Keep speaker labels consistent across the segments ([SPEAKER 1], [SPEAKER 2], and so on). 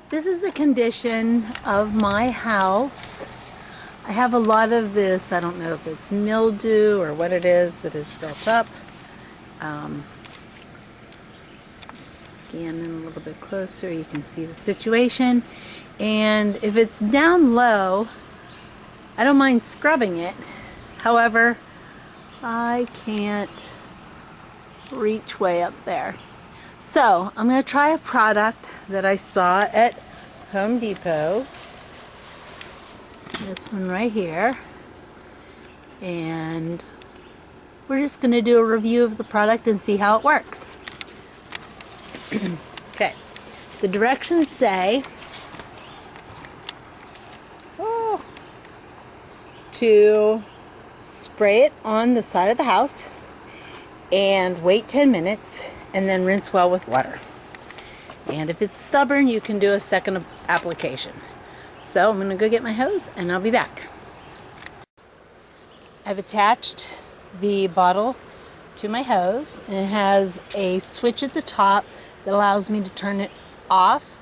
[SPEAKER 1] This is the condition of my house. I have a lot of this, I don't know if it's mildew or what it is that is built up. Scan in a little bit closer, you can see the situation. And if it's down low, I don't mind scrubbing it. However, I can't reach way up there. So I'm going to try a product that I saw at Home Depot. This one right here. And we're just going to do a review of the product and see how it works. Okay. The directions say to spray it on the side of the house and wait 10 minutes and then rinse well with water. And if it's stubborn, you can do a second application. So I'm going to go get my hose and I'll be back. I've attached the bottle to my hose and it has a switch at the top that allows me to turn it off,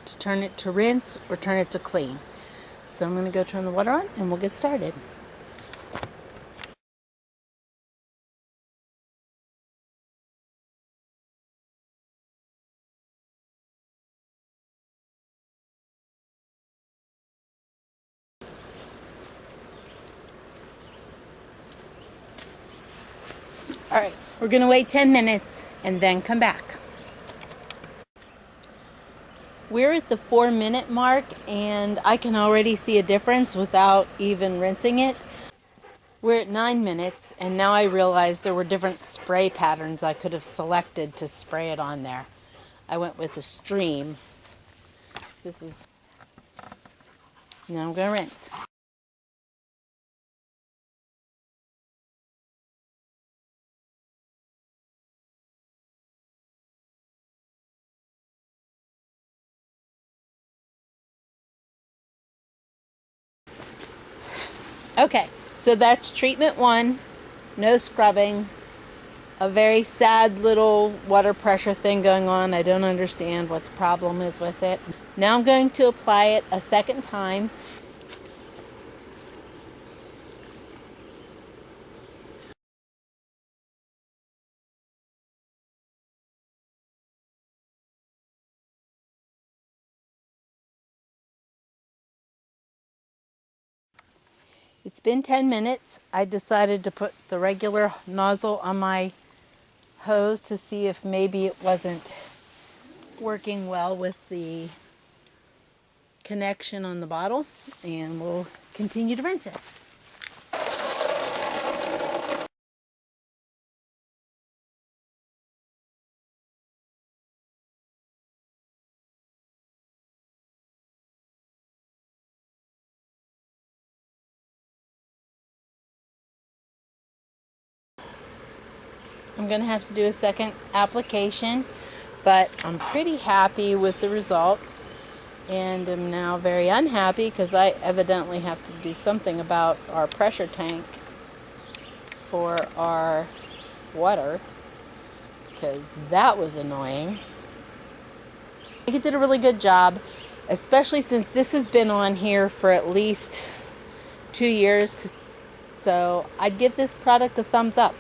[SPEAKER 1] to turn it to rinse, or turn it to clean. So I'm going to go turn the water on and we'll get started. Alright, we're going to wait 10 minutes and then come back. We're at the 4-minute mark and I can already see a difference without even rinsing it. We're at 9 minutes and now I realize there were different spray patterns I could have selected to spray it on there. I went with the stream. Now I'm going to rinse. Okay, so that's treatment 1, no scrubbing, a very sad little water pressure thing going on. I don't understand what the problem is with it. Now I'm going to apply it a second time. It's been 10 minutes. I decided to put the regular nozzle on my hose to see if maybe it wasn't working well with the connection on the bottle, and we'll continue to rinse it. I'm going to have to do a second application, but I'm pretty happy with the results and am now very unhappy because I evidently have to do something about our pressure tank for our water, because that was annoying. I think it did a really good job, especially since this has been on here for at least 2 years. So I'd give this product a thumbs up.